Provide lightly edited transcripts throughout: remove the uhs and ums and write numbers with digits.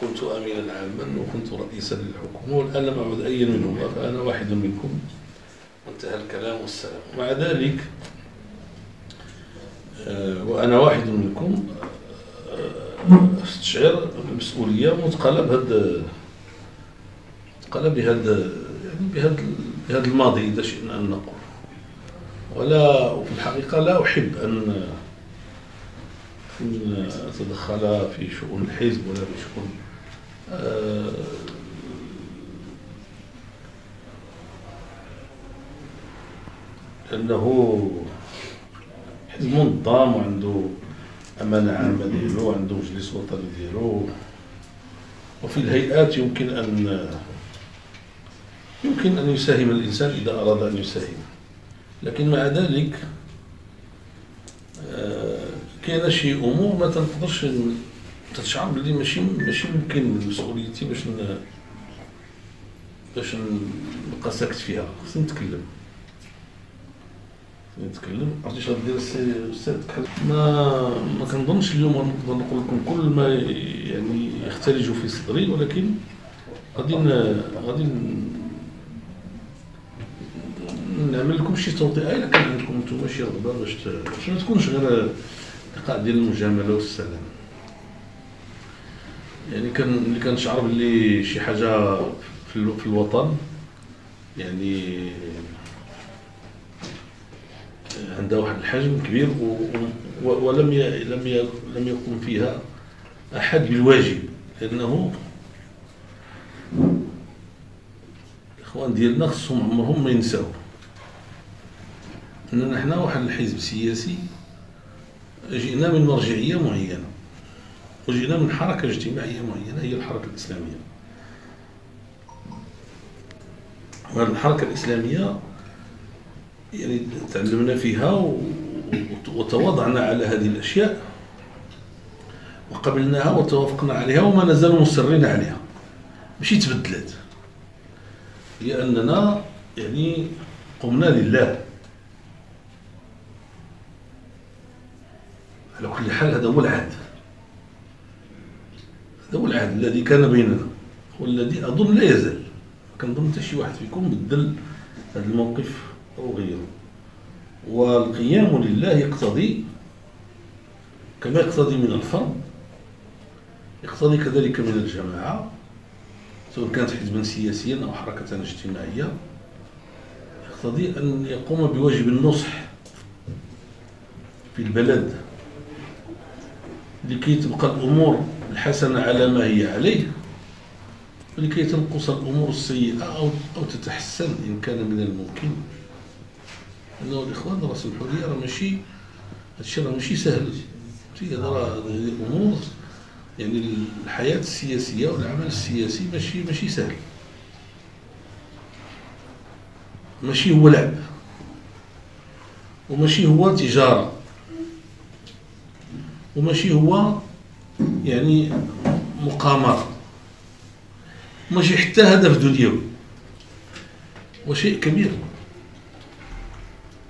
كنت أمينا عاما وكنت رئيسا للحكومة، والآن لم أعد أيا منهما، فأنا واحد منكم. انتهى الكلام والسلام. ومع ذلك وأنا واحد منكم استشعر المسؤولية مثقلة بهذا الماضي إذا شئنا أن نقول. وفي الحقيقة لا أحب أن أتدخل في شؤون الحزب ولا في شؤون لأنه حزب منظم وعنده أمانة عامة ديالو وعنده مجلس وطني ديالو، وفي الهيئات يمكن أن يساهم الإنسان إذا أراد أن يساهم. لكن مع ذلك كاين شي أمور ما تنقدرش تشعر بلي ماشي ممكن من مسؤوليتي باش نبقى ساكت فيها. خصني نتكلم. عرفتي شنو غدير السي تكلم. ما كنظنش اليوم غنقدر نقول لكم كل ما يعني يختلج في صدري، ولكن غادي نعمل لكم شي توطئه الا كان عندكم نتوما شي رغبه باش ما تكونش غير لقاء ديال المجامله والسلام. يعني اللي كنشعر باللي شي حاجه في الوطن يعني عندها واحد الحجم كبير ولم يقم فيها احد بالواجب، لانه الاخوان ديالنا خصهم عمرهم ما ينساو اننا حنا واحد الحزب سياسي جئنا من مرجعيه معينه وجئنا من حركه اجتماعيه معينه هي الحركه الاسلاميه. وهذه الحركه الاسلاميه يعني تعلمنا فيها وتواضعنا على هذه الاشياء وقبلناها وتوافقنا عليها وما نزال مصرين عليها، ماشي تبدلت. هي اننا يعني قمنا لله على كل حال. هذا هو العهد، الذي كان بيننا والذي اظن لا يزال. ما كنظن حتى شي واحد فيكم بدل هذا الموقف او غيره. والقيام لله يقتضي كما يقتضي من الفرد يقتضي كذلك من الجماعه، سواء كانت حزبا سياسيا او حركه اجتماعيه، يقتضي ان يقوم بواجب النصح في البلد لكي تبقى الامور الحسنه على ما هي عليه، ولكي تنقص الامور السيئه او تتحسن ان كان من الممكن. لانه الاخوان راه سمحوا لي راه ماشي هادشي راه ماشي سهل. هذه الامور يعني الحياه السياسيه والعمل السياسي ماشي سهل، ماشي هو لعب وماشي هو تجاره وماشي هو يعني مقامره، ماشي حتى هدف دنيوي، وشيء كبير.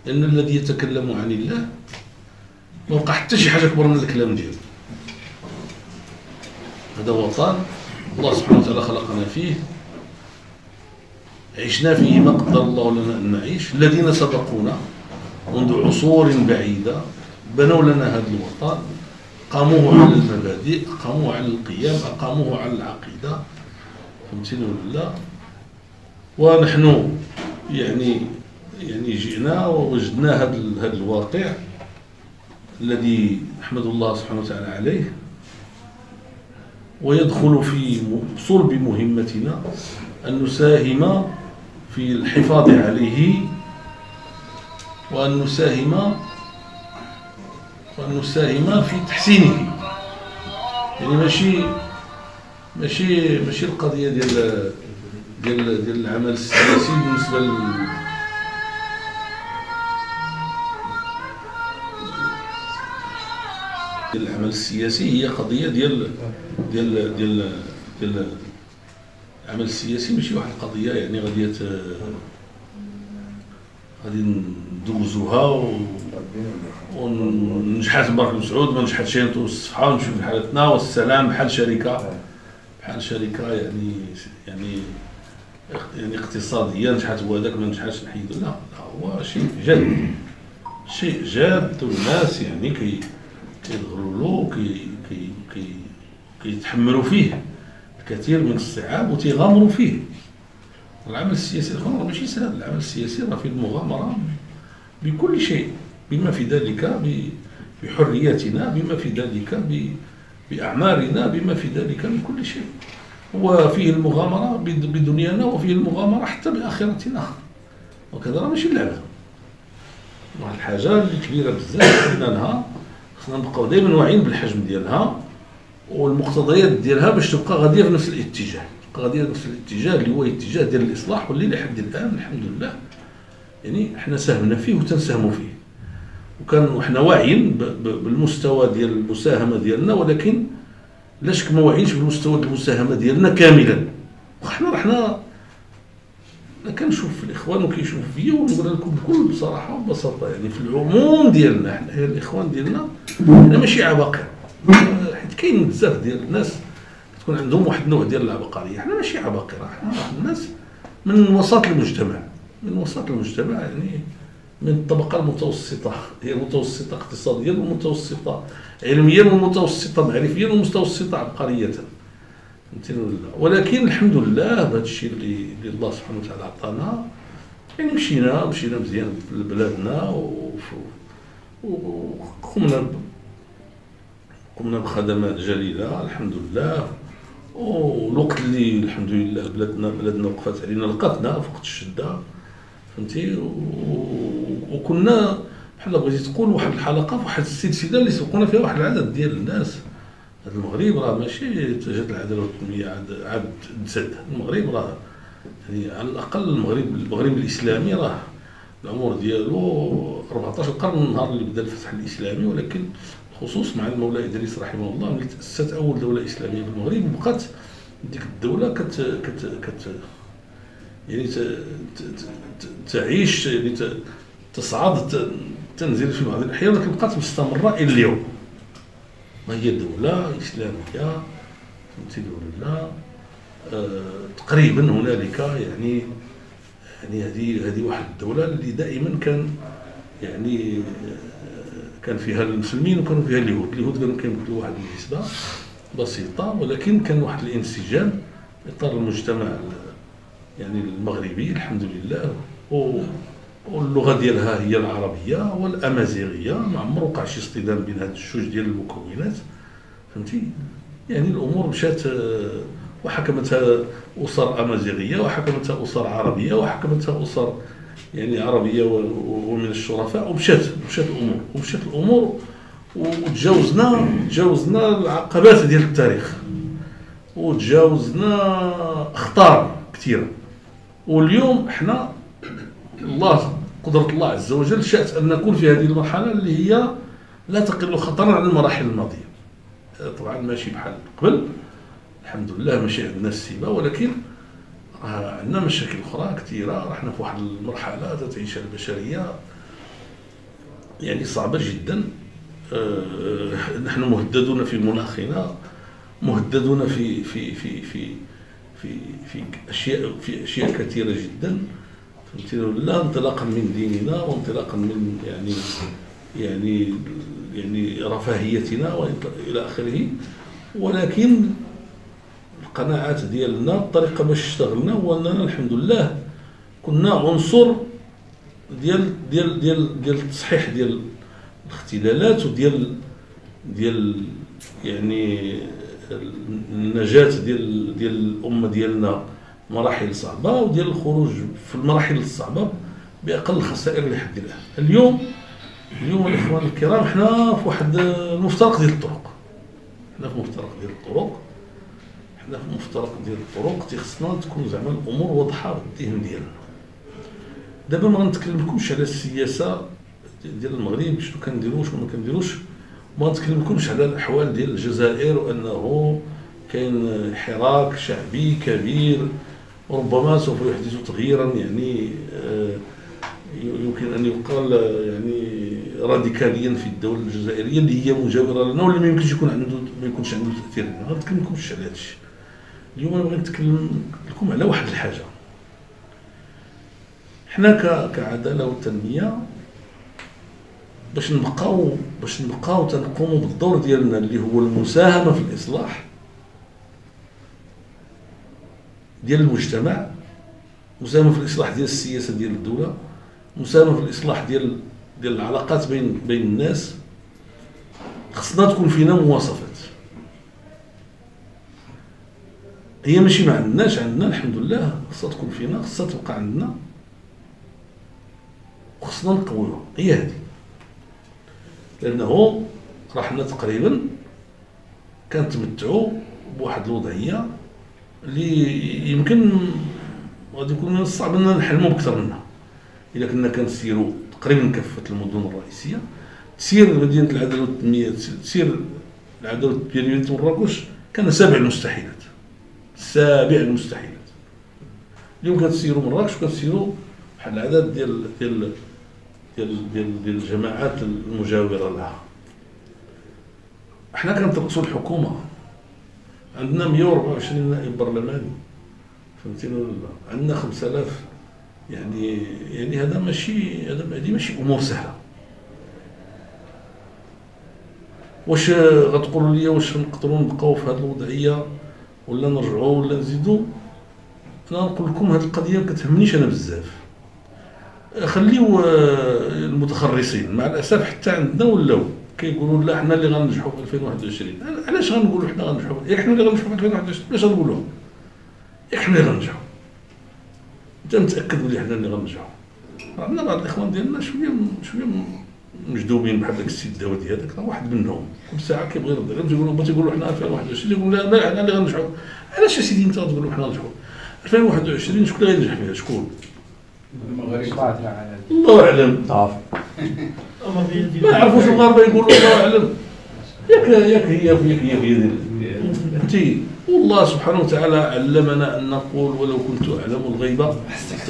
لأن الذي يتكلم عن الله ما وقع حتى شي حاجة أكبر من الكلام ديالو. هذا وطن الله سبحانه وتعالى خلقنا فيه، عشنا فيه ما قدر الله لنا أن نعيش. الذين سبقونا منذ عصور بعيدة بنوا لنا هذا الوطن، قاموه على المبادئ، قاموه على القيم، أقاموه على العقيدة. فهمتيني ولا لا؟ ونحن يعني جئنا ووجدنا هذا الواقع الذي نحمد الله سبحانه وتعالى عليه، ويدخل في صلب مهمتنا أن نساهم في الحفاظ عليه وأن نساهم في تحسينه. يعني ماشي القضية ديال العمل السياسي بالنسبة العمل السياسي هي قضيه ديال العمل السياسي، ماشي واحد القضيه يعني غادي ندوزوها ونجحات مبارك بن سعود، ما نجحتش نطوي الصفحه ونمشيو بحالتنا والسلام بحال شركه بحال شركه يعني يعني اقتصاديا نجحت وهذاك ما نجحش نحيدو، لا هو شيء جاد، شيء جاد، والناس يعني كيدخلوا له كيتحملوا فيه الكثير من الصعاب وتيغامروا فيه. العمل السياسي الآخر ماشي سهل، العمل السياسي راه فيه المغامرة بكل شيء، بما في ذلك بحرياتنا، بما في ذلك بأعمارنا، بما في ذلك بكل شيء. وفيه المغامرة بدنيانا، وفيه المغامرة حتى بآخرتنا، وكذا راه ماشي اللعبة. واحد الحاجة اللي كبيرة بزاف خصنا نبقاو دائما واعيين بالحجم ديالها والمقتضيات ديالها باش تبقى غادية في نفس الاتجاه، تبقى غادية في نفس الاتجاه اللي هو اتجاه ديال الإصلاح، واللي لحد الآن الحمد لله يعني حنا ساهمنا فيه وتنساهموا فيه، وحنا واعيين بالمستوى ديال المساهمة ديالنا، ولكن لا شك ما واعيينش بالمستوى المساهمة ديالنا كاملا. وحنا كنشوف في الاخوان وكيشوف فيا، ونقول لكم بكل بصراحه وبساطه يعني في العموم ديالنا حنا الاخوان ديالنا حنا ماشي عباقرة، حيت كاين بزاف ديال الناس تكون عندهم واحد النوع ديال العبقريه. حنا ماشي عباقرة، حنا واحد الناس من وسط المجتمع، من وسط المجتمع، يعني من الطبقه المتوسطه، هي المتوسطه اقتصاديا والمتوسطه علميا والمتوسطه معرفيا والمتوسطه عبقريه، ولكن الحمد لله بهذا الشيء اللي الله سبحانه وتعالى عطانا، يعني مشينا مزيان لبلادنا وقمنا بخدمات جليله الحمد لله. والوقت اللي الحمد لله بلادنا وقفت علينا لقاتنا في وقت الشده، فهمتي، وكنا بحال بغيتي تقول واحد الحلقه في واحد السلسله اللي سبقونا فيها واحد العدد ديال الناس. هذا المغرب راه ماشي جات العداله والتنميه عاد تزاد، المغرب راه يعني على الاقل المغرب الاسلامي راه العمر ديالو 14 قرن من النهار اللي بدا الفتح الاسلامي، ولكن خصوص مع المولى ادريس رحمه الله ملي تاسست اول دوله اسلاميه في المغرب، وبقات ديك الدوله يعني تعيش، يعني تصعد تنزل في بعض الاحيان، ولكن بقات مستمره الى اليوم. هي دولة إسلامية، فهمتي، دولة تقريبا هنالك يعني هذه واحد الدولة اللي دائما كان فيها المسلمين وكانوا فيها اليهود كانوا كيمثلوا واحد النسبة بسيطة، ولكن كان واحد الانسجام إطار المجتمع يعني المغربي الحمد لله. واللغه ديالها هي العربيه والامازيغيه، ما عمر وقع شي اصطدام بين هاد الجوج ديال المكونات، فهمتي، يعني الامور مشات وحكمتها اسر امازيغيه، وحكمتها اسر عربيه، وحكمتها اسر يعني عربيه ومن الشرفاء، ومشات الامور وتجاوزنا العقبات ديال التاريخ، وتجاوزنا اخطار كثيره. واليوم احنا الله قدرة الله عز وجل شاءت أن نكون في هذه المرحلة اللي هي لا تقل خطرا عن المراحل الماضية. طبعا ماشي بحال قبل الحمد لله، ماشي عندنا السيبة، ولكن عندنا مشاكل أخرى كثيرة. رحنا في واحد المرحلة تتعيشها البشرية يعني صعبة جدا. نحن مهددون في مناخنا، مهددون في أشياء كثيرة جدا، لا انطلاقا من ديننا وانطلاقا من يعني رفاهيتنا والى اخره، ولكن القناعات ديالنا، الطريقه باش اشتغلنا هو اننا الحمد لله كنا عنصر ديال التصحيح ديال الاختلالات، وديال يعني النجاة ديال الامه ديالنا مراحل صعبة، وديال الخروج في المراحل الصعبة بأقل الخسائر لحد الآن. اليوم الإخوان الكرام حنا في واحد المفترق ديال الطرق، تيخصنا تكون زعما الأمور واضحة بالذهن ديالنا. دابا ما غنتكلملكمش على السياسة ديال المغرب شنو كنديرو شنو ما كنديروش، ما غنتكلملكمش على الأحوال ديال الجزائر وأنه كاين حراك شعبي كبير ربما سوف يحدث تغييرا يعني يمكن ان يقال يعني راديكاليا في الدوله الجزائريه اللي هي مجاوره لنا، واللي ما يمكنش ما يكونش عنده تاثير. ما غنتكلملكمش على هذا الشيء، اليوم انا بغيت نتكلم لكم على واحد الحاجه. حنا كعداله والتنميه باش نبقاو تنقوموا بالدور ديالنا اللي هو المساهمه في الاصلاح ديال المجتمع، مساهمه في الاصلاح ديال السياسه ديال الدوله، مساهمه في الاصلاح ديال العلاقات بين الناس. خصنا تكون فينا مواصفات هي ماشي ما عندناش، عندنا الحمد لله، خصها تكون فينا، خصها تبقى عندنا، وخصنا نقويوها. هي هذه، لانه راه حنا تقريبا كنتمتعوا بواحد الوضعيه اللي يمكن غادي يكون من الصعب اننا نحلموا بكثر منها. الا كنا كنسيروا تقريبا كافه المدن الرئيسيه، تسير مدينه العداله والتنميه، تسير العداله والتنميه ديال مراكش، كان سابع المستحيلات، سابع المستحيلات. اليوم كتسيروا مراكش وكتسيروا بحال العدد ديال الجماعات المجاوره لها. حنا كنترأسوا الحكومه، عندنا 124 نائب برلماني، فهمتيني ولا لا؟ عندنا 5000. يعني هذا هذه ماشي امور سهله. واش غتقولوا لي واش نقدروا نبقاو في هذه الوضعيه ولا نرجعوا ولا نزيدوا؟ انا نقول لكم هذه القضيه ما كتهمنيش انا بزاف. خليو المتخرصين، مع الاسف حتى عندنا ولاو كيقولوا لا حنا اللي غننجحوا في 2021. علاش غنقولوا حنا غننجحوا؟ ياك حنا اللي غننجحوا في 2021، علاش غنقولوها؟ ياك حنا اللي غننجحوا، انت متاكد بلي حنا اللي غننجحوا؟ عندنا بعض الاخوان ديالنا شويه مجدوبين بحال داك السيد داودي هذاك، واحد منهم كل ساعه كيبغي يرد عليهم، تيقولوا حنا 2021، يقول لا حنا اللي غننجحوا. علاش يا سيدي انت تقولوا حنا غننجحوا 2021؟ شكون اللي غينجح فيها؟ شكون؟ الله اعلم. ما عرفوش المغاربه يقولوا الله اعلم. ياك هي بيدي انت. والله سبحانه وتعالى علمنا ان نقول ولو كنت اعلم الغيب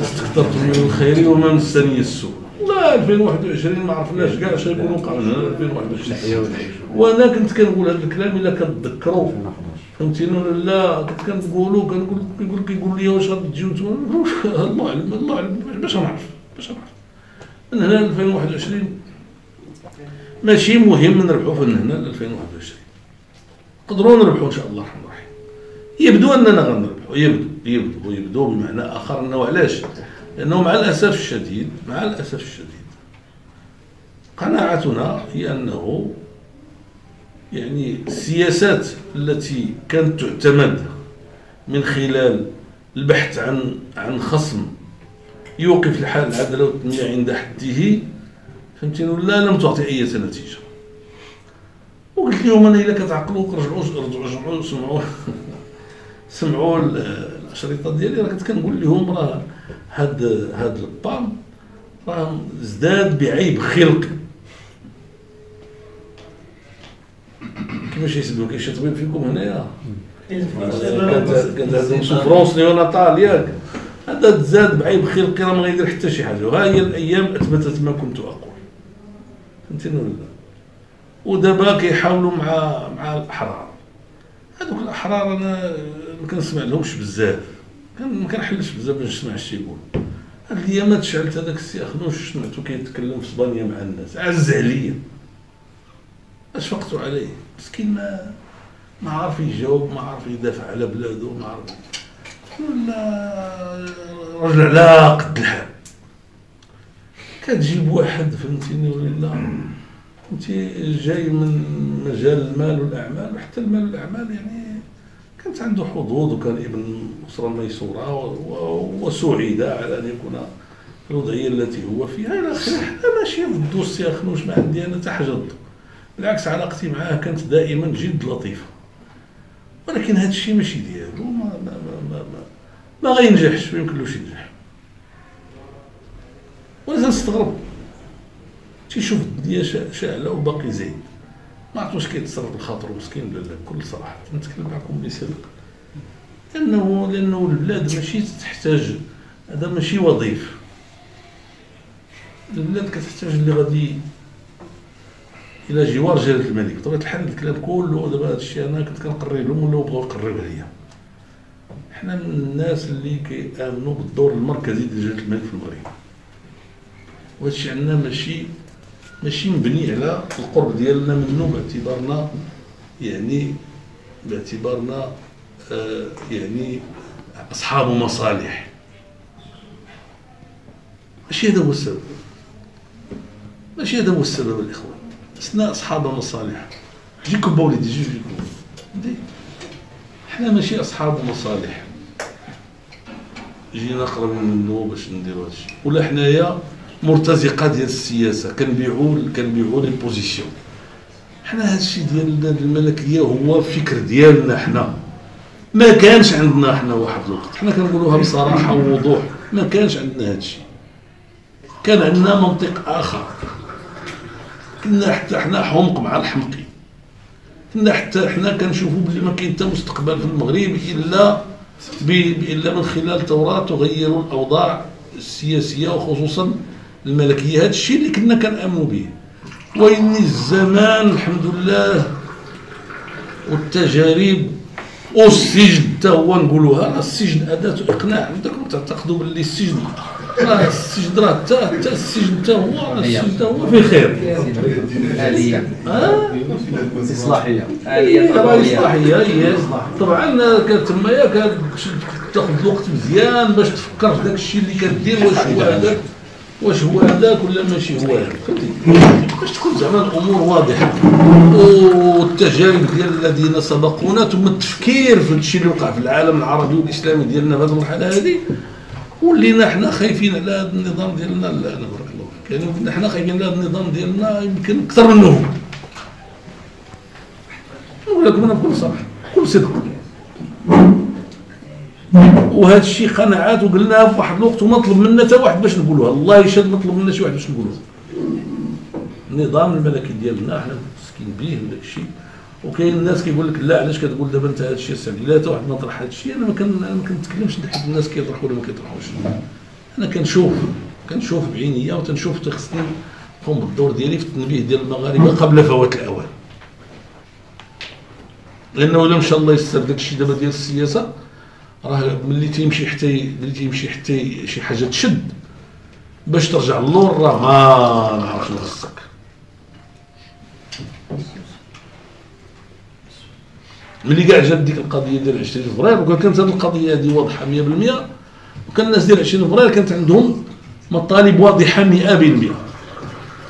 استكثرت من الخير وما مسني السوء. لا 2021 ما عرفناش كاع اش غيكونوا وقع لنا 2021. وانا كنت كنقول هذا الكلام الا كتذكروا، فهمتيني ولا لا؟ كنت كنقولوا كيقول لي واش غتجيو نتوما؟ الله اعلم باش نعرف من هنا ل 2021. ماشي مهم نربحوا من هنا ل 2021، نقدروا نربحوا ان شاء الله الرحمن الرحيم. يبدو اننا غنربحوا، يبدو بمعنى اخر. انه علاش؟ لانه مع الاسف الشديد قناعتنا هي انه يعني السياسات التي كانت تعتمد من خلال البحث عن خصم يوقف العداله والتنميه عند حده، فهمتيني ولا؟ لم تعطي اي نتيجه. وقلت لهم انا الا كتعقلوا رجعوا سمعوا الاشرطه ديالي، راه كنت كنقول لهم راه هاد البام راه ازداد بعيب خلقي. كيفاش يسدوا شي طبيب فيكم هنايا كانت عندهم سوفرونس نيوناتال، ياك هذا تزاد بعيب خلقي، راه ما غيدير حتى شي حاجه. وها هي الايام اثبتت ما كنت اقول، فهمتيني ولا؟ ودابا كيحاولوا مع الاحرار. هذوك الاحرار انا ما كنسمع لهمش بزاف، ما كنحلش بزاف باش نسمع اش يقول. هاد الايامات شعلت هذاك السي اخنوش سمعتو كيتكلم في اسبانيا مع الناس، عز عليا، اشفقت عليه مسكين، ما عارف يجاوب، ما عارف يدافع على بلادو، ما عارف. ولا رجل على قد الحال. كتجيب واحد، فهمتيني ولا؟ انت جاي من مجال المال والاعمال، وحتى المال والاعمال يعني كانت عنده حظوظ، وكان ابن اسره ميسوره وسعيد على ان يكون في الوضعيه التي هو فيها الى اخره. حنا ماشي ضد السي اخنوش، ما عندي انا حتى حاجه ضده، بالعكس علاقتي معاه كانت دائما جد لطيفه. ولكن هذا الشيء ماشي ديالو، ما غينجحش، ما يمكنلوش ينجح. وانا تنستغرب تيشوف الدنيا شاعله وباقي زايد، ما عرفت واش كيتصرف بخاطرو مسكين ولا لا. بكل صراحه نتكلم معكم بصدق، لانه البلاد ماشي تحتاج، هذا ماشي وظيف. البلاد كتحتاج اللي غادي الى جوار جلاله الملك. بطبيعه الحال الكلام كله دابا هذا الشيء انا كنت كنقري لهم ولا بغاو يقريو عليا، حنا من الناس اللي كيامنوا بالدور المركزي ديال جلاله الملك في المغرب، وهادشي عندنا ماشي مبني على القرب ديالنا منه باعتبارنا يعني اصحاب مصالح. ماشي هذا هو السبب الاخوان، لسنا اصحاب مصالح. جيكم بوليدي جيكم حنا ماشي اصحاب مصالح جينا قرب منه باش نديرو هادشي، ولا حنايا مرتزقه ديال السياسه كنبيعوا لي بوزيسيون. حنا هادشي ديال الملكيه هو فكر ديالنا حنا، ما كانش عندنا حنا واحد الوقت، حنا كنقولوها بصراحه ووضوح، ما كانش عندنا هادشي، كان عندنا منطق اخر. كنا حتى حنا حمق مع الحمقي، كنا حتى حنا كنشوفوا بلي ما كاين حتى مستقبل في المغرب الا من خلال ثورات تغيروا الاوضاع السياسيه وخصوصا الملكيه. هذا الشيء اللي كنا كنامنوا به. وإني الزمان الحمد لله والتجارب والسجن حتى هو نقولوها، السجن أداة إقناع. عندكم تعتقدوا باللي السجن راه حتى السجن حتى هو في خير. آلية إصلاحية إصلاحية طبعا تمايا كتاخذ الوقت مزيان باش تفكر في داك الشيء اللي كدير، واش هو هذاك ولا ماشي هو هذاك، باش تكون زعما الامور واضحه. والتجارب ديال الذين سبقونا ثم التفكير في الشيء اللي وقع في العالم العربي والاسلامي ديالنا في هذه المرحله هذه، ولينا حنا خايفين على هذا النظام ديالنا. لا انا بارك الله فيك، يعني حنا خايفين على هذا النظام ديالنا يمكن اكثر منه هو. نقول لكم انا بكل صراحه بكل صدق، وهذا الشيء قناعات وقلناها في واحد الوقت وما طلب منا حتى واحد باش نقولوها، الله يشهد ما طلب منا شي واحد باش نقولوها. النظام الملكي ديالنا حنا متمسكين به داك الشيء. وكاين الناس كيقول لك لا علاش كتقول دابا انت هذا الشيء السعدي؟ لا حتى واحد ما طرح هذا الشيء، انا ما كنتكلمش حيت الناس كيطرحوا ولا ما كيطرحوش. انا كنشوف بعينيا وتنشوف خصني نقوم بالدور ديالي في التنبيه ديال المغاربه قبل فوات الاوان. لانه الا مشى الله يستر داك الشيء دابا ديال السياسه، راه ملي تيمشي حتى شي حاجه تشد باش ترجع للور راه ما نعرفش شنو خصك. ملي كاع جات ديك القضيه ديال 20 فبراير وكان كانت هذه القضيه هذه واضحه 100%، وكان الناس ديال 20 فبراير كانت عندهم مطالب واضحه 100%.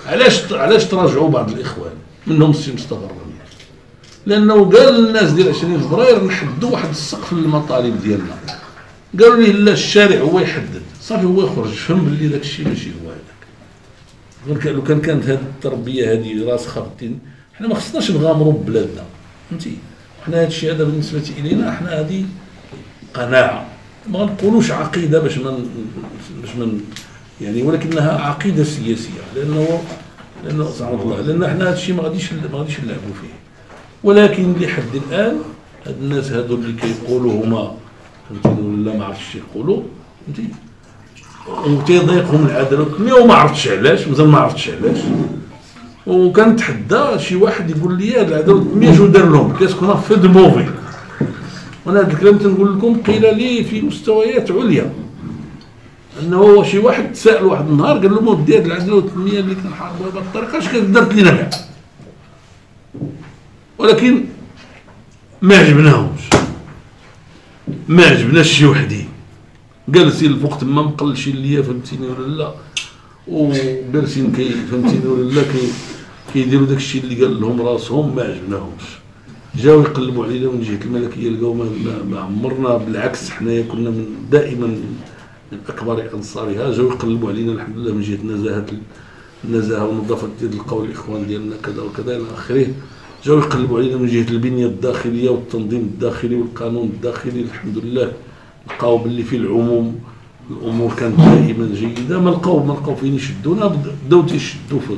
علاش تراجعوا بعض الاخوان منهم السي مصطفى الرميل؟ لانه قال الناس ديال 20 فبراير نحدوا واحد السقف للمطالب ديالنا، قالوا ليه لا الشارع هو يحدد، صافي هو يخرج فهم باللي داك الشيء ماشي هو هذاك. لو كانت هذه التربيه هذه راسخه في الدين، حنا ما خصناش نغامروا ببلادنا، فهمتي؟ حنا هذا الشيء هذا بالنسبه الينا حنا هذه قناعه، ما نقولوش عقيده باش من يعني، ولكنها عقيده سياسيه. لانه سبحان الله، لان حنا هذا الشيء ما غاديش نلعبوا فيه. ولكن لحد الان هاد الناس هادو اللي كيقولوا هما فهمتيني ولا ما عرفتش يقولوا، فهمتي، وتيضيقهم العداله والتنميه وما عرفتش علاش، مازال ما عرفتش علاش. وكنتحدى شي واحد يقول لي العداله والتنميه شنو دار لهم، كيسكنوا في دو موفي. وانا هذا الكلام تنقول لكم قيل لي في مستويات عليا، انه شي واحد تسائل واحد النهار قال له ودي هذه العداله والتنميه اللي كنحاربوها بهذه الطريقه اش درت لينا كاع؟ ولكن ما عجبناش شي وحدين. جالسين الفوق تما مقلشين ليا، فهمتيني ولا لا، وجالسين فهمتيني ولا لا كيديروا داك الشيء اللي قال لهم راسهم، ما عجبناهمش. جاو يقلبوا علينا من جهه الملكيه، لقاو ما عمرنا، بالعكس حنايا كنا دائما من اكبر انصارها. جاو يقلبوا علينا الحمد لله من جهه النزاهه والنظافه ديال القول الاخوان ديالنا كذا وكذا الى اخره. جاو يقلبوا علينا من جهه البنيه الداخليه والتنظيم الداخلي والقانون الداخلي. الحمد لله لقاو باللي في العموم الامور كانت دائما جيده، ما لقاو فين يشدونا، بداو تيشدوا في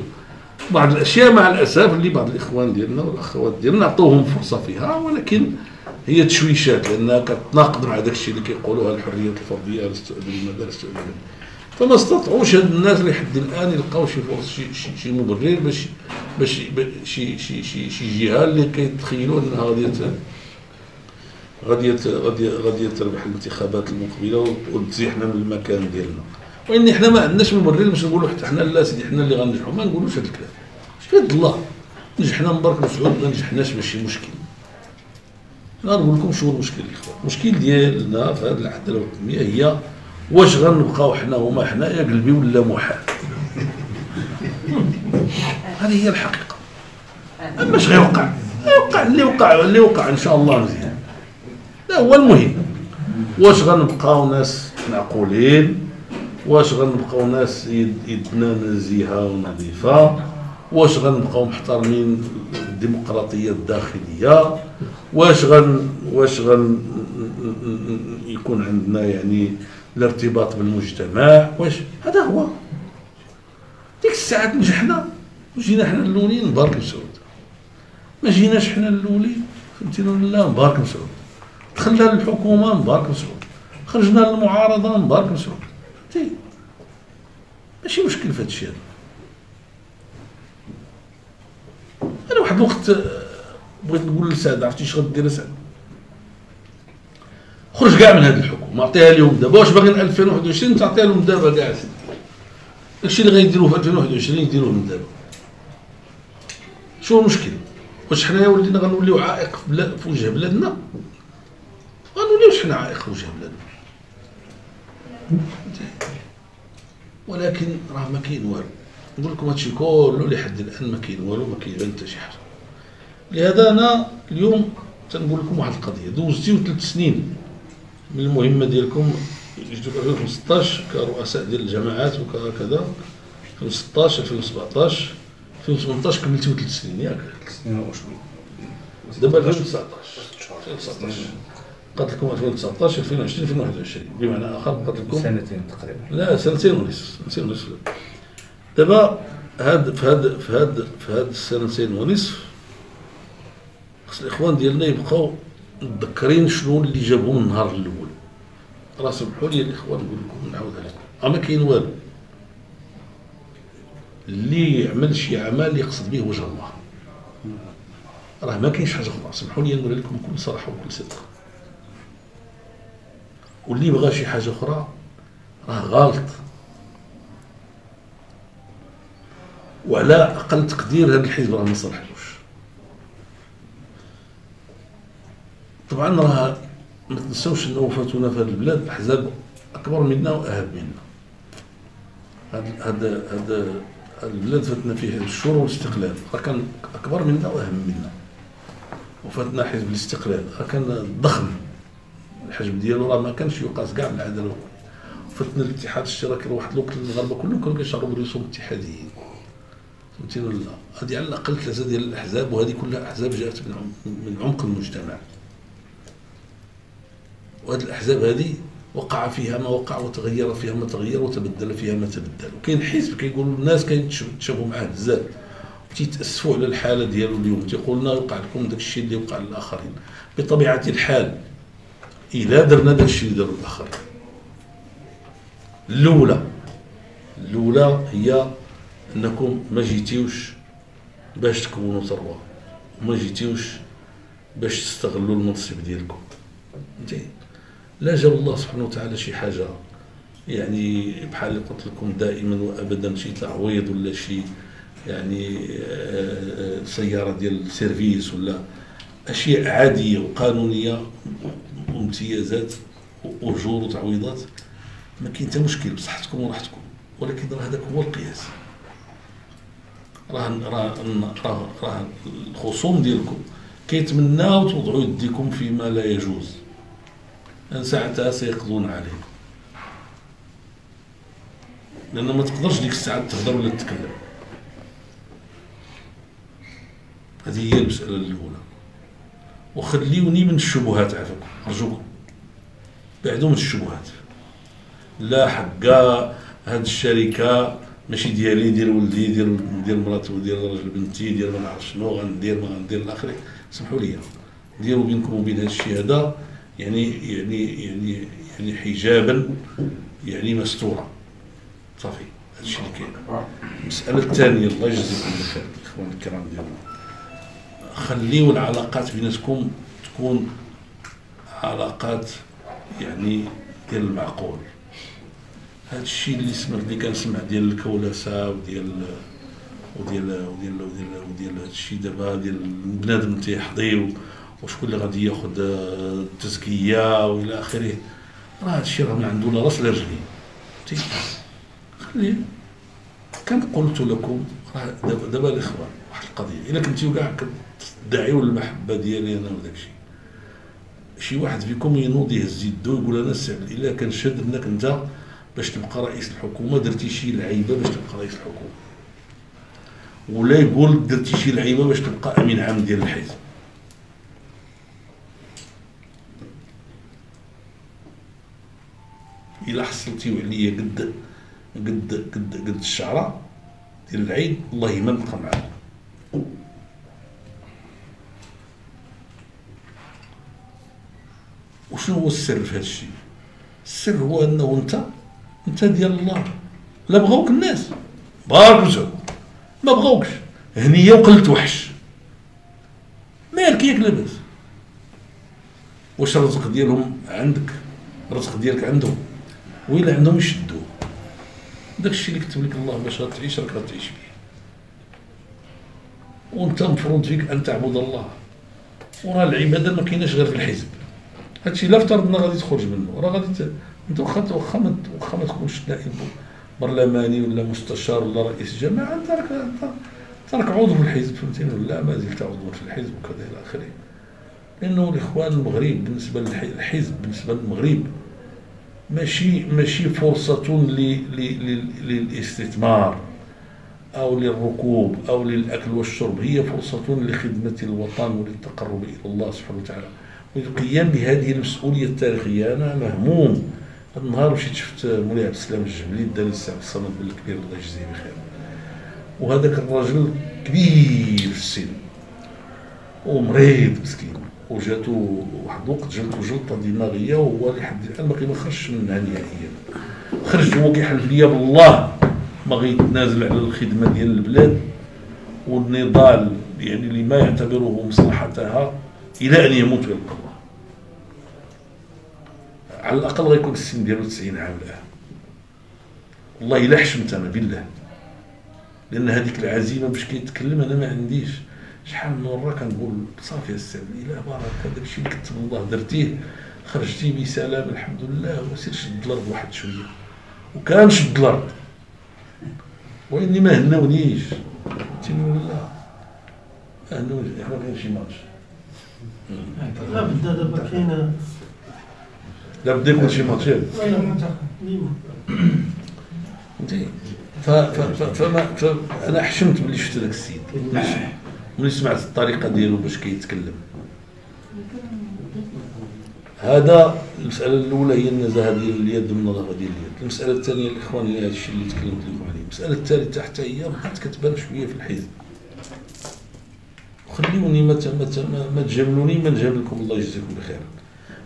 بعض الاشياء مع الاسف اللي بعض الاخوان ديالنا والاخوات ديالنا عطوهم فرصه فيها، ولكن هي تشويشات لانها كتناقض مع داك الشيء اللي كيقولوها الحريه الفرديه المدارس. فما استطاعوش هاد الناس لحد الان يلقاو شي فرص، شي مبرر باش شي جهه اللي كيتخيلوا انها غادي غادي تربح الانتخابات المقبله وتزيحنا من المكان ديالنا. واني حنا ما عندناش مبرر باش نقولوا حتى حنا لا سيدي حنا اللي غنجحوا، ما نقولوش هذا الكلام. في يد الله نجحنا مبارك مسعود، ما نجحناش ماشي مشكل. انا نقول لكم شنو المشكل الاخوان. المشكل ديالنا في هذه العداله الوطنيه هي واش غنبقاو حنا هما حنايا قلبي ولا محال. هذه هي الحقيقه. اما اش غيوقع؟ اللي وقع ان شاء الله مزيان. لا هو المهم. واش غنبقاو ناس معقولين؟ واش غنبقاو ناس يدنا نزيهه ونظيفه؟ واش غنبقاو محترمين الديمقراطيه الداخليه؟ واش يكون عندنا يعني الارتباط بالمجتمع؟ واش هذا هو. ديك الساعات نجحنا وجينا حنا الاولين مبارك مسعود، ما جيناش حنا الاولين فهمتينا ولا مبارك مسعود، دخلنا للحكومه مبارك مسعود، خرجنا للمعارضه مبارك مسعود. فهمتي ماشي مشكل في هذا الشيء هذا. انا واحد الوقت بغيت نقول لسعد، عرفتي اش غدير سعد؟ خرج كاع من هذه الحكومه، عطيها لهم دابا. واش باغيين 2021 تعطيها لهم دابا كاع سيدي. داكشي اللي غيديروه في 2021 يديروه من دابا. شنو المشكل؟ واش حنايا ولينا غنوليو عائق في وجه بلادنا؟ غنوليوش حنا عائق في وجه بلادنا. ولكن راه ما كاين والو. نقول لكم هادشي كله لحد الان ما كاين والو، ما كاين حتى شي حاجه. لهذا انا اليوم تنقول لكم واحد القضيه. دوزتيو 3 سنين من المهمه ديالكم، جيتو في 2015 كرؤساء ديال الجماعات وكذا، 2016 2017 2018 كملتيو 3 سنين ياك؟ 3 سنين وشويه. دابا 2019 بقات لكم 2019 2020 2021 بمعنى اخر بقات لكم سنتين تقريبا. لا سنتين ونصف. دابا في هاد السنتين ونصف خص الاخوان ديالنا يبقاو متذكرين شنو اللي جابهم النهار الاول. راه سمحوا لي الاخوان نقول لكم نعاودها لكم، ما كاين والو. اللي يعمل شي عمل يقصد به وجه الله راه ما كاينش حاجه اخرى. سمحوا لي نقول لكم بكل صراحه وبكل صدق. واللي بغى شي حاجه اخرى راه غلط. وعلى اقل تقدير هذا الحزب راه ما صلحلوش. طبعا راه ما تنساوش ان وفاتنا في هذه البلاد احزاب اكبر منا واهم منا. هذا البلاد فاتنا فيه الشورى والاستقلال، راه كان اكبر منا واهم منا. وفاتنا حزب الاستقلال راه كان ضخم، الحجم ديالو راه ما كانش يقاس كاع بالعداله الوطنيه. وفاتنا الاتحاد الاشتراكي، واحد الوقت المغاربه كلهم كانوا كيشربوا رسوم اتحاديين. فهمتيني ولا؟ هذه على الاقل 3 ديال الاحزاب، وهذه كلها احزاب جاءت من عمق المجتمع. وهذه الاحزاب هذه وقع فيها ما وقع، وتغير فيها ما تغير، وتبدل فيها ما تبدل. وكاين حزب كيقولوا الناس كيتشابهوا معاه بزاف، تيتاسفوا على الحاله ديالو اليوم، تيقول لنا وقع لكم داك الشيء اللي وقع للاخرين. بطبيعه الحال اذا درنا داك الشيء اللي داروا الاخرين، الاولى هي انكم ما جيتيوش باش تكونوا ثروه، وما جيتيوش باش تستغلوا المنصب ديالكم. فهمتي؟ لا جاب الله سبحانه وتعالى شي حاجه يعني بحال اللي قلت لكم دائما وابدا، شي تعويض ولا شي يعني سياره ديال السيرفيس ولا اشياء عاديه وقانونيه وامتيازات واجور وتعويضات. ما كاين حتى مشكل بصحتكم وراحتكم، ولكن راه هذاك هو القياس. راه الخصوم ديالكم كيتمناو توضعوا يديكم فيما لا يجوز، ساعتها سيقضون عليكم، لأن ما تقدرش ديك الساعة تهضر ولا تتكلم. هذه هي المسألة الأولى. وخليوني من الشبهات عافاكم أرجوكم، بعدوا من الشبهات. لا حقا هاد الشركة ماشي ديالي، ديال ولدي، ديال مراتي، وديال راجل بنتي، ديال ما نعرف شنو غندير ما غندير الى اخره. سمحوا لي ديروا بينكم وبين هذا الشيء هذا يعني حجابا يعني مستورا. صافي هذا الشيء اللي كاين. المسألة الثانية، الله يجزيكم بالخير الاخوان الكرام ديالنا، خليوا العلاقات بيناتكم تكون علاقات يعني ديال المعقول. هذا الشيء اللي كنسمع ديال الكولسه وديال هذا الشيء دابا ديال بنادم تيحظي وشكون اللي غادي ياخذ التزكيه والى اخره، راه هذا الشيء راه من عنده لا راس لا رجلين. خليه. كم قلت لكم راه دابا الاخوان واحد القضيه، الا كنتيو كاع كتدعيو المحبه ديالي انا وداك الشيء، شي واحد فيكم ينوض يهز يدو يقول انا السعد الا كان شاد انك انت باش تبقى رئيس الحكومه درتي شي لعيبه باش تبقى رئيس الحكومه، ولا يقول درتي شي لعيبه باش تبقى امين عام ديال الحزب. الا حصلتيو عليا قد الشعره ديال العيد والله ما نبقى معاكم. وشنو هو السر في هذا الشيء؟ السر هو انه انت ديال الله. لا بغاوك الناس بارك وسعوا، ما بغاوكش هنيه وقلت وحش، مالك ياك لاباس. واش الرزق ديالهم عندك؟ الرزق ديالك عندهم، وإلا عندهم يشدوه. داك الشيء اللي كتب لك الله باش غتعيش راك غتعيش به، وانت مفروض فيك ان تعبد الله. وراه العباده ما كايناش غير في الحزب. هادشي لا افترضنا غادي تخرج منه، راه غادي انت واخا ما تكونش نائب برلماني ولا مستشار ولا رئيس جماعه، انت راك عضو في الحزب، فهمتيني ولا ما زلت عضوا في الحزب وكذا الى اخره. لانه الاخوان المغرب بالنسبه للحزب بالنسبه للمغرب ماشي فرصه للاستثمار او للركوب او للاكل والشرب، هي فرصه لخدمه الوطن وللتقرب الى الله سبحانه وتعالى والقيام بهذه المسؤوليه التاريخيه. انا مهموم. هذا النهار مشيت شفت مولاي عبد السلام الجبلي دار السي عبد الصمد الكبير الله يجزيه بخير، وهذاك الرجل كبير في السن ومريض مسكين، وجاتو واحد الوقت جاتو جلطه دماغيه وهو لحد الان باقي ما خرجش منها نهائيا. خرج هو كيحلف ليا بالله ما غيتنازل على الخدمه ديال البلاد والنضال يعني لما يعتبره مصلحتها الى ان يموت ويلقى الله. على الاقل غيكون السن ديالو 90 عام الان. والله الا حشمت انا بالله، لان هذيك العزيمه باش كيتكلم انا ما عنديش. شحال من مره كنقول صافي السعد الا بارك هذا الشيء اللي كتب الله درتيه خرجتي بسلام الحمد لله، وسير شد الارض واحد شويه. وكان شد الارض واني ما هناونيش، فهمتيني ولا ما هناونيش. حنا كاين شي ماتش لا بدا دابا كاين، لا بدا يكون شي ماتش فهمتي. فانا حشمت ملي شفت داك السيد، ملي سمعت الطريقه ديالو باش كيتكلم. هذا المساله الاولى هي النزاهه ديال اليد والنظافه ديال اليد. المساله الثانيه الاخوان هي هذا الشيء اللي تكلمت لكم عليه. المساله الثالثه حتى هي بدات كتبان شويه في الحزب. خليوني ما تجاملوني ما نجاملكم الله يجزيكم بخير.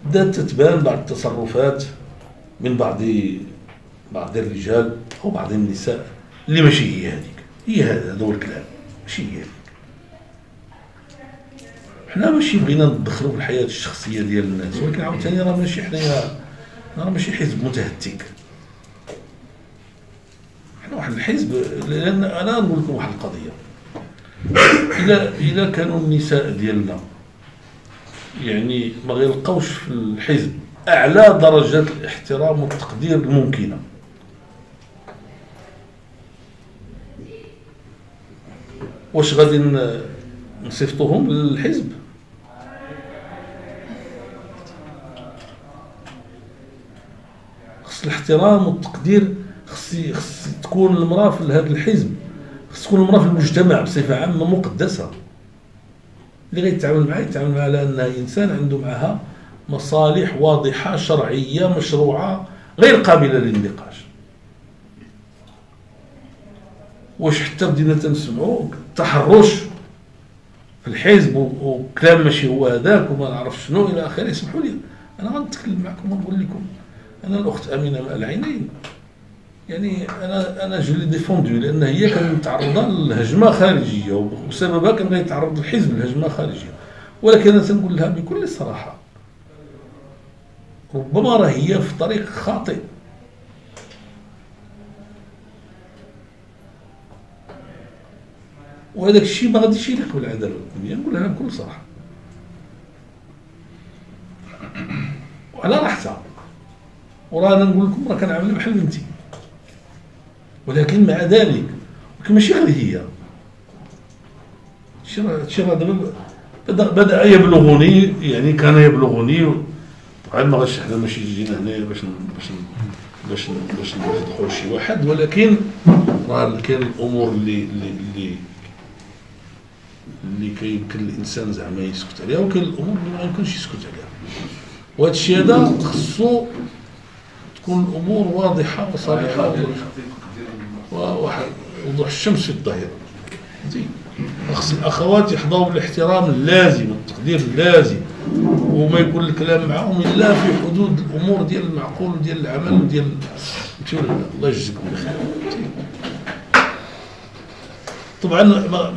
بدات تتبان بعض التصرفات من بعض الرجال او بعض النساء اللي ماشي هي هذيك، هي هذا هو الكلام ماشي هي هذيك. حنا ماشي بغينا ندخلوا في الحياه الشخصيه ديال الناس، ولكن عاوتاني راه ماشي حنايا راه ماشي حزب متهتك. حنا واحد الحزب، لان انا نقول لكم واحد القضيه. اذا كانوا النساء ديالنا يعني ما غيلقاوش في الحزب اعلى درجات الاحترام والتقدير الممكنه، واش غادي نصيفطوهم للحزب؟ خص الاحترام والتقدير، خص تكون المراه في هذا الحزب، خص تكون المراه في المجتمع بصفه عامه مقدسه. اللي غيتعامل معها يتعامل معها على انها انسان عنده معها مصالح واضحه شرعيه مشروعه غير قابله للنقاش. واش حتى بدينا تنسمعوا تحرش في الحزب وكلام ماشي هو هذاك وما نعرف شنو الى اخره. اسمحوا لي انا غنتكلم معكم ونقول لكم انا الاخت امينه ماء العينين يعني انا جو لي ديفوندو، لان هي كانت متعرضه لهجمه خارجيه وسببها كان غيتعرض الحزب لهجمه خارجيه. ولكن انا تنقول لها بكل صراحه ربما راه هي في طريق خاطئ. وهذاك الشيء ما غاديش يليق بالعداله الوطنيه، نقولها بكل صراحه وعلى راحتها. ورانا نقول لكم راه كنعمل بحال بنتي، ولكن مع ذلك ماشي غير هي. هادشي راه دابا بدا يبلغني، يعني كان يبلغني، عاد ما غاش حنا ماشي جينا هنايا باش نفضحوا شي واحد، ولكن راه كاين الامور اللي كيمكن الانسان زعما يسكت عليها، وكاين الامور اللي ما يمكنش يسكت عليها. وهذا الشيء هذا خصو تكون الامور واضحه وصريحه وضوح الشمس في الظهيره. خص الاخوات يحظوا بالاحترام اللازم والتقدير اللازم، وما يكون الكلام معهم الا في حدود الامور ديال المعقول وديال العمل وديال الله يجزيكم بخير. طبعا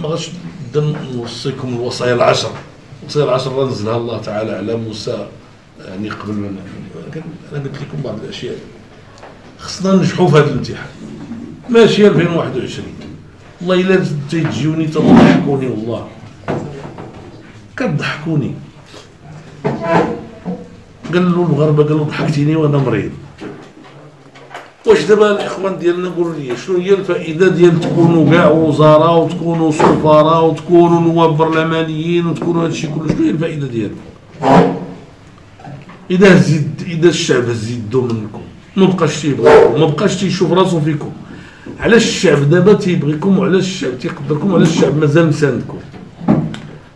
ما غاش نوصيكم الوصايا العشر. الوصايا العشر راه نزلها الله تعالى على موسى يعني قبل ما انا قلت لكم بعض الاشياء. خصنا ننجحوا في هذا الامتحان، ماشي 2021. والله الا تيجيوني تضحكوني، والله كتضحكوني. قال له المغاربه، قال له ضحكتيني وانا مريض. واش دابا الاخوان ديالنا قولوا لي شنو هي الفائده ديال تكونوا كاع وزراء وتكونوا سفراء وتكونوا نواب برلمانيين وتكونوا هادشي كله؟ شنو هي الفائده ديالو اذا الشعب هز يدو منكم، ما بقاش تيبغيكم، ما بقاش تيشوف راسو فيكم؟ علاش الشعب دابا تيبغيكم وعلاش الشعب تيقدركم وعلاش الشعب مازال مساندكم؟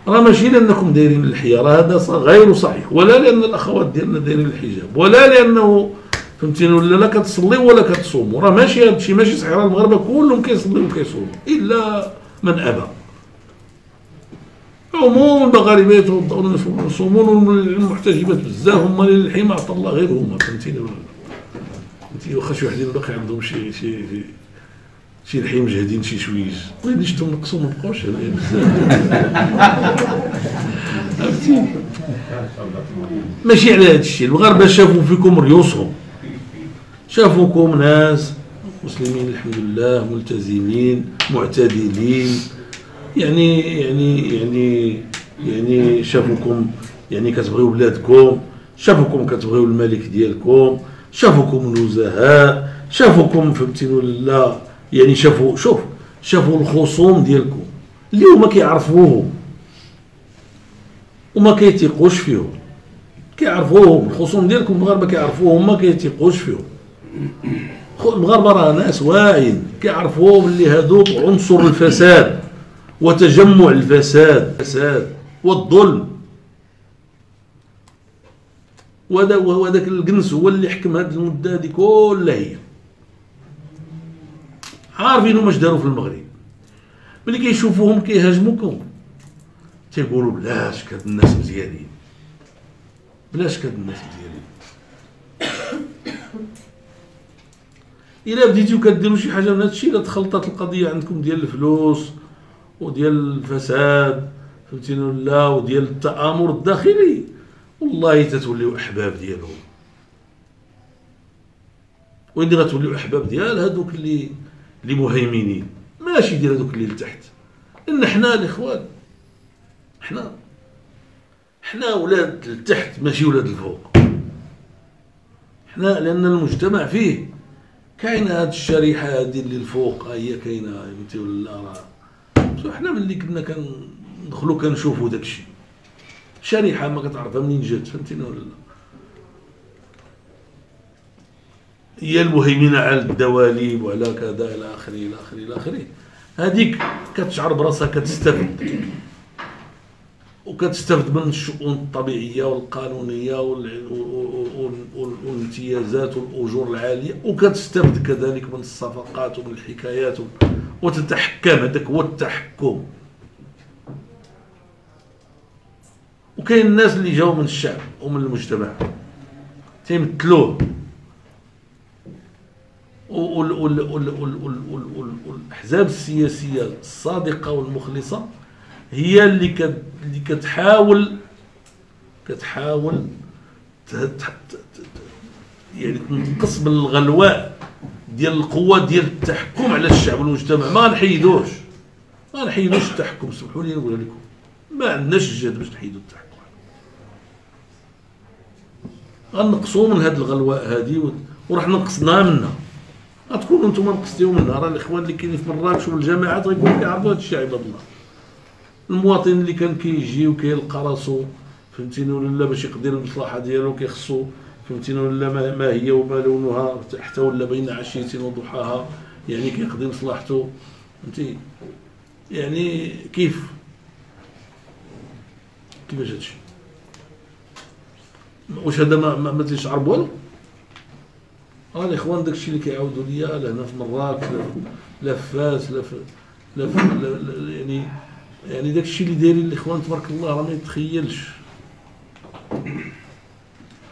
راه ماشي لانكم دايرين اللحيه، راه هذا غير صحيح، ولا لان الاخوات ديالنا دايرين الحجاب، ولا لانه فهمتيني ولا لا كتصلي ولا كتصوموا. راه ماشي هادشي ماشي صحيح. راه المغاربه كلهم كيصليو وكيصوموا الا من ابى. عموم المغاربه يصومون، المحتجبات بزاف هما اللي الحين ما عطى الله غير هما، فهمتيني ولا لا؟ فهمتي واخا شي وحدين باقي عندهم شي الحين مجهدين شي شويش، وين شفتهم نقصوا ما بقاوش هنايا بزاف. عرفتي ماشي على هذا الشيء. المغاربه شافوا فيكم ريوسهم، شافوكم ناس مسلمين الحمد لله، ملتزمين معتدلين، يعني شافوكم يعني كتبغيو بلادكم، شافوكم كتبغيو الملك ديالكم، شافوكم نزهاء، شافوكم فهمتيني ولا يعني شافوا الخصوم ديالكم اللي هما كيعرفوهم وما كيتيقوش فيهم، كيعرفوهم الخصوم ديالكم المغاربه كيعرفوهم ما كيتيقوش فيهم. المغاربه راه ناس واعيين كيعرفوهم اللي هذوك عنصر الفساد وتجمع الفساد والظلم، وهذاك الجنس هو اللي حكم هذه المده هذه كلها. هي عارفين واش داروا في المغرب. ملي كيشوفوهم كيهاجموكم تيقولوا بلاش كاد الناس مزيانين، بلاش كاد الناس مزيانين. الا بديتو كديروا شي حاجه من هذا الشيء، الا تخلطات القضيه عندكم ديال الفلوس وديال الفساد فهمتيني ولا وديال التآمر الداخلي، والله تتوليو احباب ديالهم. وين غتوليو احباب ديال هذوك اللي مهيمنين، ماشي ديال هذوك اللي لتحت. لان حنا الاخوان حنا ولاد التحت ماشي ولاد الفوق. حنا لان المجتمع فيه كاينه هاد الشريحه هادي اللي الفوق هي كاينه فهمتي ولا راه حنا ملي كنا كندخلوا كنشوفوا داكشي. شريحه ما كتعرفها منين جات فهمتيني ولا لا، هي المهيمنه على الدواليب وعلى كذا الى اخره الى اخره الى اخره. هذيك كتشعر براسها كتستفد وكتستفد من الشؤون الطبيعيه والقانونيه والامتيازات والاجور العاليه، وكتستفد كذلك من الصفقات ومن الحكايات وتتحكم. هذاك هو التحكم. وكاين الناس اللي جاوا من الشعب ومن المجتمع تيمثلوه، والاحزاب السياسيه الصادقه والمخلصه هي اللي كتحاول يعني تنقص من الغلواء ديال القوة ديال التحكم على الشعب والمجتمع، ما غنحيدوش التحكم. سمحوا لي نقول لكم ما عندناش الجهد باش نحيدوا التحكم. غنقصوا من هذه الغلواء هذه وراح نقصناها منها. غتكونوا نتوما نقصتيو منها. راه الاخوان اللي كاينين في مراكش والجامعات غيكونوا كيعرفوا هذا الشيء. عباد الله، المواطن اللي كان كيجي وكيلقى راسو فهمتيني ولا لا باش يقضي المصلحه ديالو كيخصو فهمتيني ولا ما هي وما لونها حتى ولا بين عشية وضحاها، يعني كيقضي مصلحته فهمتي. يعني كيفاش هادشي؟ واش هذا ما تيشعر بوالو؟ الاخوان داكشي اللي كيعاودوا ليا لهنا في مراكش لا فاس لا يعني داكشي اللي دايرين الاخوان تبارك الله راه ما يتخيلش.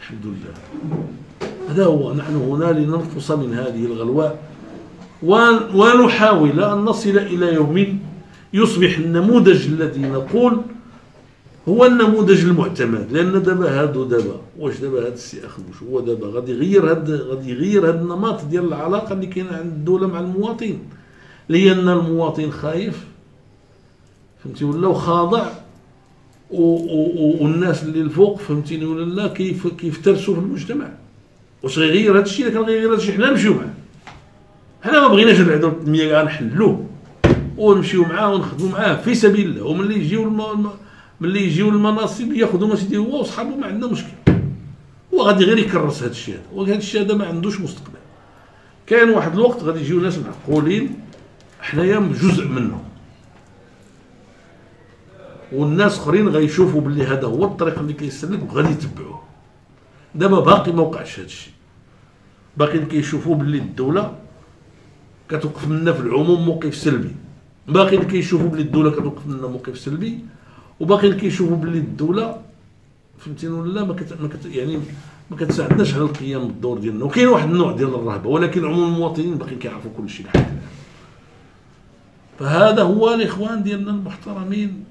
الحمد لله. هذا هو، نحن هنا لننقص من هذه الغلواء ونحاول أن نصل إلى يوم يصبح النموذج الذي نقول هو النموذج المعتمد. لأن دابا واش دابا هذا السي أخنوش هو دابا غادي يغير هذا النمط ديال العلاقة اللي كاينة عند الدولة مع المواطن، لأن المواطن خايف فهمتي ولا وخاضع، والناس اللي الفوق فهمتيني ولا لا كيفترسوا في المجتمع. واش غيغير هذا الشيء؟ الا كان غيغير هذا الشيء حنا نمشيو معاه. حنا ما بغيناش نعدوا التنميه كاع نحلوه ونمشيو معاه ونخدموا معاه في سبيل الله. وملي يجيو المناصب ياخذوا ما سيدي هو وصحابه ما عندنا مشكل. هو غادي غير يكرس هذا الشيء هذا، وهذا الشيء هذا ما عندوش مستقبل. كاين واحد الوقت غادي يجيو ناس معقولين حنايا جزء منه، والناس اخرين غيشوفوا باللي هذا هو الطريق اللي كيسلك وغادي يتبعوه. دابا باقي ما وقعش هذا الشيء، باقي كيشوفوا باللي الدوله كتوقف لنا في العموم موقف سلبي، باقي كيشوفوا باللي الدوله كتوقف لنا موقف سلبي، وباقي كيشوفوا باللي الدوله فهمتيني ولا يعني ما كتساعدناش على القيام بالدور ديالنا. وكاين واحد النوع ديال الرهبه، ولكن عموم المواطنين باقيين كيعرفوا كل شيء لحد الان. فهذا هو الاخوان ديالنا المحترمين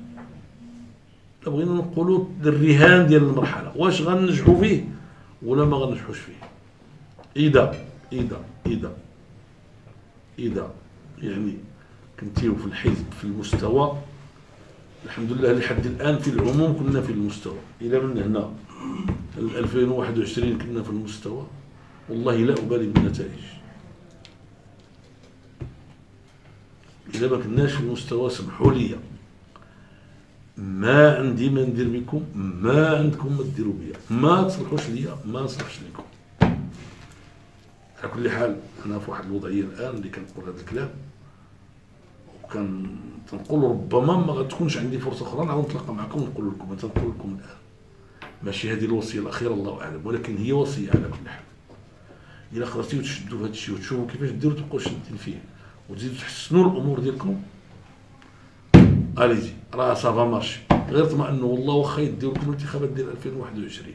بغينا نقولوا الرهان ديال المرحله، واش غننجحوا فيه ولا ما غننجحوش فيه. اذا يعني كنتيو في الحزب في المستوى الحمد لله لحد الان في العموم كنا في المستوى، الى من هنا 2021 كنا في المستوى، والله لا ابالي بالنتائج. اذا ما كناش في المستوى سمحوا لي، ما عندي ما ندير بكم، ما عندكم ما ديروا بيا، ما تصلحوش ليا ما نصلحش لكم. على كل حال انا في واحد الوضعيه الان اللي كنقول هذا الكلام، وكان تنقول ربما ما غتكونش عندي فرصه اخرى نعاود نتلاقى معكم ونقول لكم، تنقول لكم الان ماشي هذه الوصيه الاخيره الله اعلم، ولكن هي وصيه على كل حال. الا قدرتيو تشدوا في هذا الشيء وتشوفوا كيفاش ديروا تبقاو شادين فيه وتزيدوا تحسنوا الامور ديالكم، اليزي راه صافا مارشي. غير اطمئنوا والله واخا يديروا لكم الانتخابات ديال 2021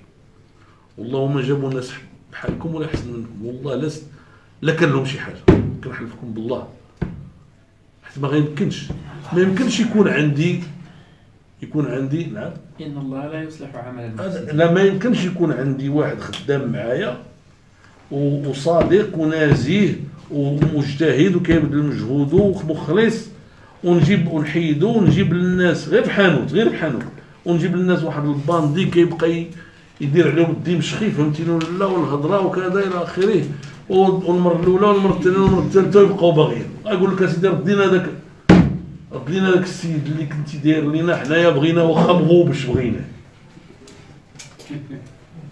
والله ما جابوا ناس بحالكم ولا احسن منكم، والله لا كان لهم شي حاجه، كنحلفكم بالله. حيت ما يمكنش يكون عندي نعم ان الله لا يصلح عمل المفسدين. لا ما يمكنش يكون عندي واحد خدام معايا وصادق ونزيه ومجتهد وكيبذل مجهوده ومخلص، ونحيدو ونجيب للناس غير بحانوت ونجيب للناس واحد الباندي كيبقى يدير عليهم الدمشخي فهمتيني ولا والهضره وكذا الى اخره، والمره الاولى والمره الثانيه والمره الثالثه يبقاو باغيين. يقول لك اسيدي ردينا داك السيد اللي كنتي داير لينا حنايا بغينا واخا مغوبش بغيناه.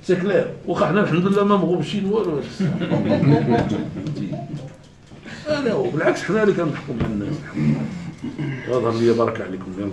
سي كلير، واخا حنا الحمد لله ما مغوبشين والو. هذا هو، بالعكس حنا اللي كنضحكوا مع الناس. هذا اللي بارك عليكم. يلا